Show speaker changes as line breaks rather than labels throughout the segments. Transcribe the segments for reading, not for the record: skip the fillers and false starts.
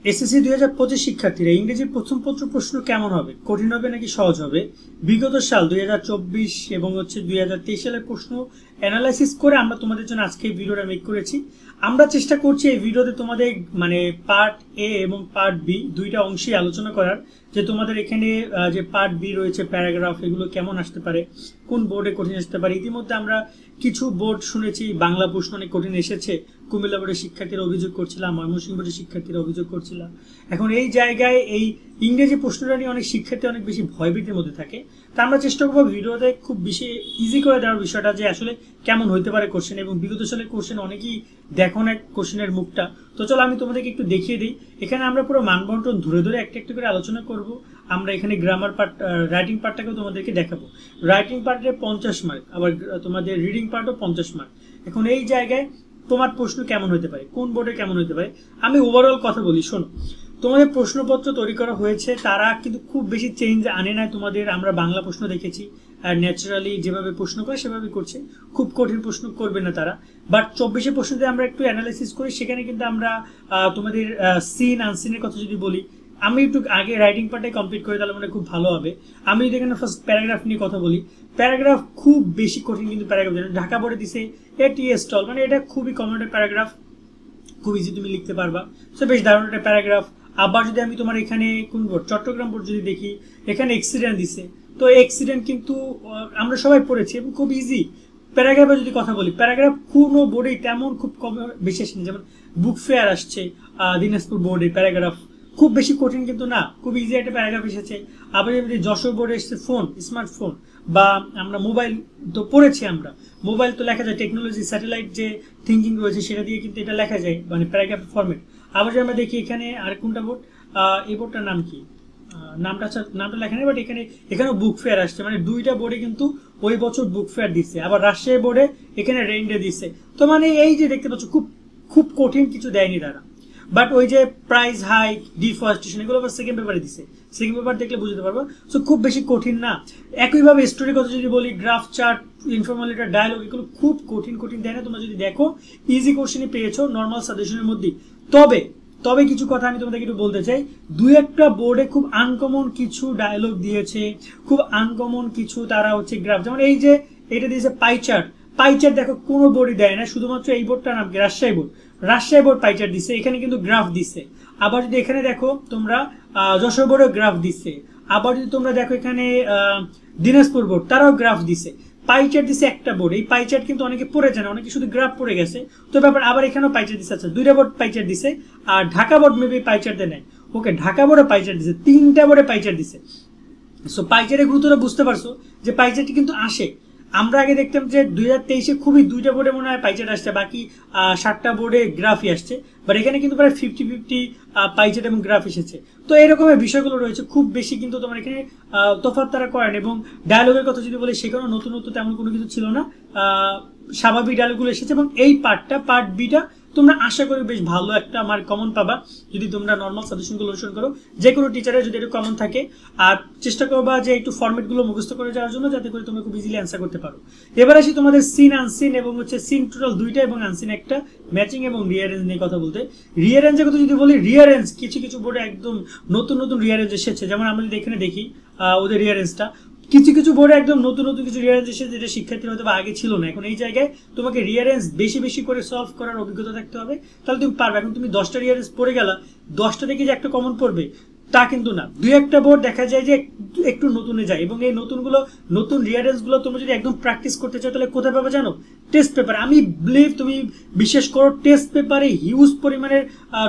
SSC 2025 শিক্ষার্থীরা ইংরেজির প্রথম পত্র প্রশ্ন কেমন হবে, কঠিন হবে নাকি সহজ হবে? বিগত সাল 2024 এবং 2023 সালের প্রশ্ন অ্যানালাইসিস করে আমরা তোমাদের জন্য আজকে এই ভিডিওটা মেক করেছি। আমরা চেষ্টা করছি এই ভিডিওতে তোমাদের পার্ট এ এবং পার্ট বি দুইটা অংশে আলোচনা করার, যে তোমাদের এখানে যে পার্ট বি রয়েছে প্যারাগ্রাফ, এগুলো কেমন আসতে পারে, কোন বোর্ডে কঠিন আসতে পারে। ইতিমধ্যে আমরা কিছু বোর্ড শুনেছি বাংলা প্রশ্ন অনেক কঠিন এসেছে, কুমিল্লা বোর্ডের শিক্ষার্থীরা অভিযোগ করছিলাম, ময়মনসিংহ বোর্ডের শিক্ষার্থীরা অভিযোগ করছিলাম। এখন এই জায়গায় এই ইংরেজি প্রশ্নটা নিয়ে অনেক শিক্ষার্থী অনেক বেশি ভয়ভীতির মধ্যে থাকে। তা আমরা চেষ্টা করবো ভিডিওতে খুব বেশি ইজি করে দেওয়ার বিষয়টা, যে আসলে কেমন হইতে পারে কোশ্চেন, এবং বিগত সালের কোশ্চেন অনেকেই দেখো না কোশ্চেনের মুখটা। তো চলো আমি তোমাদেরকে একটু দেখিয়ে দিই। এখানে আমরা পুরো মানবন্টন ধরে ধরে একটা একটা করে আলোচনা করব। আমরা এখানে গ্রামার পার্ট, রাইটিং পার্টটাকেও তোমাদেরকে দেখাবো। রাইটিং পার্টে 50 মার্ক, আবার তোমাদের রিডিং পার্টও 50 মার্ক। এখন এই জায়গায় তোমার প্রশ্ন কেমন হতে পারে, কোন বোর্ডে কেমন হতে পারে, আমি ওভারঅল কথা বলি। শোনো, তোমাদের প্রশ্নপত্র তৈরি করা হয়েছে, তারা কিন্তু খুব বেশি চেঞ্জ আনে না তোমাদের। আমরা বাংলা প্রশ্ন দেখেছি, আর ন্যাচারালি যেভাবে প্রশ্ন করে সেভাবে করছে, খুব কঠিন প্রশ্ন করবে না তারা। বাট 24 প্রশ্নতে আমরা একটু অ্যানালাইসিস করি, সেখানে কিন্তু আমরা তোমাদের সিন আনসিনের কথা যদি বলি, আমি একটু আগে রাইটিং পার্টে কমপ্লিট করি, তাহলে মানে খুব ভালো হবে। আমি যদি এখানে ফার্স্ট প্যারাগ্রাফ নিয়ে কথা বলি, প্যারাগ্রাফ খুব বেশি কঠিন কিন্তু প্যারাগ্রাফ ঢাকা বোর্ডে দিছে এটি স্টল, মানে এটা খুবই কমন একটা প্যারাগ্রাফ, খুব ইজি তুমি লিখতে পারবা। সো বেশ দারুণ একটা প্যারাগ্রাফ। আবার যদি আমি তোমার এখানে কোন বোর্ড, চট্টগ্রাম বোর্ড যদি দেখি, এখানে এক্সিডেন্ট দিছে, তো এক্সিডেন্ট কিন্তু আমরা সবাই পড়েছি এবং খুব ইজি। প্যারাগ্রাফে যদি কথা বলি, প্যারাগ্রাফ কোনো বোর্ডেই তেমন খুব কম বেশি আসেনি। যেমন বুক ফেয়ার আসছে দিনাজপুর বোর্ডে, প্যারাগ্রাফ খুব বেশি কঠিন কিন্তু না, খুব ইজি একটা প্যারাগ্রাফ এসেছে। আবার যদি যশোর বোর্ডে এসেছে ফোন, স্মার্টফোন, বা আমরা মোবাইল তো পড়েছি, আমরা মোবাইল তো লেখা যায়, টেকনোলজি স্যাটেলাইট যে থিঙ্কিং রয়েছে সেটা দিয়ে কিন্তু এটা লেখা যায়, মানে প্যারাগ্রাফ ফরম্যাট। আবার যদি আমরা দেখি এখানে আর কোনটা বোর্ড, এই বোর্ডটার নাম কি, নামটা লেখা নেই, বাট এখানেও বুক ফেয়ার আসছে, মানে দুইটা বোর্ডে কিন্তু ওই বছর বুক ফেয়ার দিচ্ছে। আবার রাজশাহী বোর্ডে এখানে রেইনডে দিচ্ছে। তো মানে এই যে দেখতে পাচ্ছ, খুব খুব কঠিন কিছু দেয়নি তারা। বাট ওই যে প্রাইস হাইক, ডিফরেস্টেশন, এগুলো আবার সেকেন্ড পেপারে দিছে, সেকেন্ড পেপার দেখলে বুঝতে পারবো। সো খুব বেশি কঠিন না। একইভাবে স্টোরির কথা যদি বলি, graph, chart, informal letter, dialogue, এগুলো খুব কঠিন দেয় না। তোমরা যদি দেখো ইজি কোশ্চেনই পেয়েছো নর্মাল সাজেশনের মধ্যে। তবে কিছু কথা আমি তোমাদেরকে একটু বলতে চাই। দুই একটা বোর্ডে খুব আনকমন কিছু ডায়লগ দিয়েছে, খুব আনকমন কিছু তারা গ্রাফ, যেমন এই যে এটা দিয়েছে পাইচার্ট দেখো কোনো বোর্ডই দেয় না, শুধুমাত্র এই বোর্ডটার নাম কি, রাজশাহী বোর্ড পাইচার্ট দিচ্ছে, এখানে কিন্তু গ্রাফ দিচ্ছে। আবার যদি এখানে দেখো তোমরা যশোর বোর্ডেও গ্রাফ দিচ্ছে। আবার যদি তোমরা দেখো এখানে দিনাজপুর বোর্ড, তারাও গ্রাফ দিচ্ছে। পাইচার্ট দিচ্ছে একটা বোর্ড, এই পাইচার্ট কিন্তু অনেকে পড়ে যায় না, অনেকে শুধু গ্রাফ পড়ে গেছে। তো ব্যাপার আবার এখানেও পাইচার্ট দিচ্ছে। আচ্ছা, দুইটা বোর্ড পাইচার্ট দিচ্ছে, আর ঢাকা বোর্ড মেবি পাইচার্ট দেয় নাই। ওকে, ঢাকা বোর্ডে পাইচার্ট দিচ্ছে, 3টা বোর্ডে পাইচার্ট দিচ্ছে। সো পাইচার্টের গুরুত্বটা বুঝতে পারছো, যে পাইচার্টটি কিন্তু আসে। আমরা আগে দেখতাম যে 2023-এ খুবই 2টা বোর্ডে মনে হয় পাইচার্ট আসছে, বাকি 7টা বোর্ডে গ্রাফই আসছে। বাট এখানে কিন্তু প্রায় 50-50 পাইচার্ট এবং গ্রাফ এসেছে। তো এরকমের বিষয়গুলো রয়েছে, খুব বেশি কিন্তু তোমার এখানে তফাৎ তারা করেন। এবং ডায়লগের কথা যদি বলি, সেখানেও নতুনত্ব তেমন কোনো কিছু ছিল না, স্বাভাবিক ডায়লগগুলো এসেছে। এবং এই পার্ট বিটা তোমরা আশা করি বেশ ভালো একটা আমার কমন পাবা, যদি তোমরা নর্মাল সাজেশনগুলো অনুসরণ করো। যে কোনো টিচারের যদি একটু কমন থাকে, আর চেষ্টা করবা যে একটু ফরম্যাটগুলো মুখস্থ করে যাওয়ার জন্য, যাতে করে তোমরা খুব ইজিলি অ্যান্সার করতে পারো। এবার আসি তোমাদের সিন আনসিন, এবং সিন টোটাল 2টা এবং আনসিন একটা, ম্যাচিং এবং রিয়ারেঞ্জ নিয়ে কথা বলতে। রিয়ারেঞ্জের কথা যদি বলি, রিয়ারেঞ্জ কিছু বোর্ডে একদম নতুন রিয়ারেঞ্জ এসেছে। যেমন আমরা যদি এখানে দেখি ওদের রিয়ারেঞ্জটা, কিছু বোর্ডে একদম নতুন কিছু রিয়ারেঞ্জ এসেছে, যেটা শিক্ষার্থীর হয়তো আগে ছিল না। এখন এই জায়গায় তোমাকে রিয়ারেঞ্জ বেশি করে সলভ করার অভিজ্ঞতা থাকতে হবে, তাহলে তুমি পারবে। এখন তুমি 10টা রিয়ারেঞ্জ পড়ে গেলা, 10টা থেকে যে একটা কমন পড়বে তা কিন্তু না। দুই একটা বোর্ড দেখা যায় যে একটু নতুনে যায়, এবং এই নতুন রিয়ারেঞ্জ গুলো তুমি যদি একদম প্র্যাকটিস করতে চাও, তাহলে কোথায় পাবে জানো? টেস্ট পেপারে। আমি বিলিভ, তুমি বিশেষ করো, টেস্ট পেপারে হিউজ পরিমাণের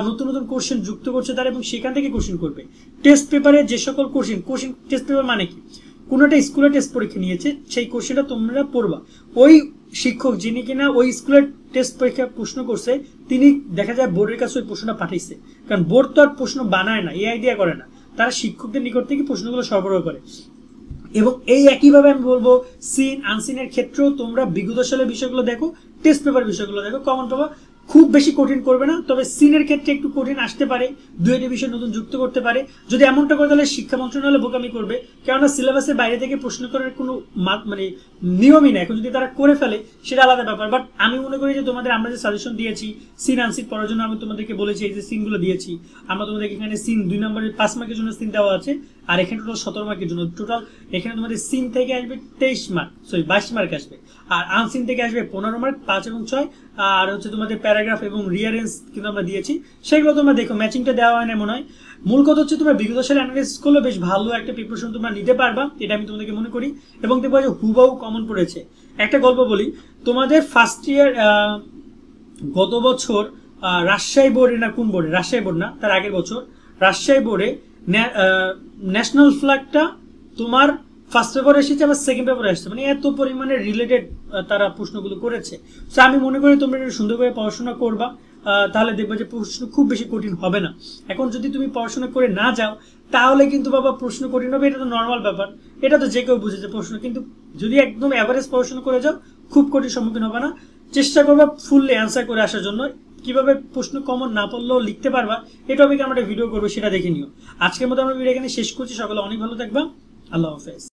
নতুন কোশ্চেন যুক্ত করছে তারা, এবং সেখান থেকে কোশ্চেন করবে। টেস্ট পেপারে যে সকল কোশ্চেন টেস্ট পেপার মানে কি, কোনো একটা স্কুলে টেস্ট পরীক্ষা নিয়েছে, সেই কোশ্চেনটা তোমরা পড়বা। ওই শিক্ষক যিনি কিনা ওই স্কুলের টেস্ট পরীক্ষা প্রশ্ন করছে, তিনি দেখা যায় বোর্ডের কাছে ওই প্রশ্নটা পাঠাইছে। কারণ বোর্ড তো আর প্রশ্ন বানায় না, এই আইডিয়া করে না, তারা শিক্ষকদের নিকট থেকে প্রশ্নগুলো সরবরাহ করে। এবং এই একইভাবে আমি বলবো, সিন আনসিনের ক্ষেত্রেও তোমরা বিগত সালের বিষয়গুলো দেখো, টেস্ট পেপার বিষয়গুলো দেখো, কমন পাবা। খুব বেশি কঠিন করবে না, তবে সিনের ক্ষেত্রে একটু কঠিন আসতে পারে, 2টি বিষয় নতুন যুক্ত করতে পারে। যদি এমনটা করে তাহলে শিক্ষা মন্ত্রণালয় বোকামি করবে, কেননা সিলেবাসের বাইরে থেকে প্রশ্ন করার কোনো মানে নিয়মই না। এখন যদি তারা করে ফেলে সেটা আলাদা ব্যাপার, বাট আমি মনে করি যে তোমাদের আমরা যে সাজেশন দিয়েছি সিন আনসিন পড়ার জন্য, আমি তোমাদেরকে বলেছি এই যে সিনগুলো দিয়েছি আমরা তোমাদেরকে, এখানে সিন 2 নম্বরের 5 মার্কের জন্য সিন দেওয়া আছে, আর এখানে টোটাল 17 মার্কের জন্য। টোটাল এখানে তোমাদের সিন থেকে আসবে 23 মার্ক, সরি 22 মার্ক আসবে, আর আনসিন থেকে আসবে 15 মার্ক, 5 এবং 6। আর হচ্ছে তোমাদের প্যারাগ্রাফ এবং রিয়ারেন্স কিন্তু আমরা দিয়েছি, সেগুলো তোমরা দেখো, ম্যাচিংটা দেওয়া হয় না মনে হয়। মূল কথা হচ্ছে তোমরা বিগত সালে অ্যানালাইসিস করলে বেশ ভালো একটা প্রিপারেশন তোমরা নিতে পারবা, এটা আমি তোমাদেরকে মনে করি। এবং দেখবো যে হুবাহু কমন পড়েছে। একটা গল্প বলি, তোমাদের ফার্স্ট ইয়ার গত বছর রাজশাহী বোর্ডে না কোন বোর্ডে, রাজশাহী বোর্ড না তার আগের বছর রাজশাহী বোর্ডে ন্যাশনাল ফ্ল্যাগটা তোমার ফার্স্ট পেপারে এসেছে, আবার সেকেন্ড পেপারে আসছে, মানে এত পরিমাণে রিলেটেড তারা প্রশ্নগুলো করেছে। তো আমি মনে করি তোমরা এটা সুন্দর করে পড়াশোনা করবা, তাহলে দেখবে যে প্রশ্ন খুব বেশি কঠিন হবে না। এখন যদি তুমি পড়াশোনা করে না যাও তাহলে কিন্তু বাবা প্রশ্ন কঠিন হবে, এটা তো নর্মাল ব্যাপার, এটা তো যে কেউ বুঝেছে প্রশ্ন। কিন্তু যদি একদম অ্যাভারেজ পড়াশোনা করে যাও খুব কঠিন সম্মুখীন হবে না। চেষ্টা করবা ফুললি অ্যান্সার করে আসার জন্য। কিভাবে প্রশ্ন কমন না পড়লেও লিখতে পারবা এই টপিকে আমরা ভিডিও করবো, সেটা দেখে নিও। আজকের মতো আমরা ভিডিও এখানে শেষ করছি। সকলে অনেক ভালো থাকবা, আল্লাহ হাফেজ।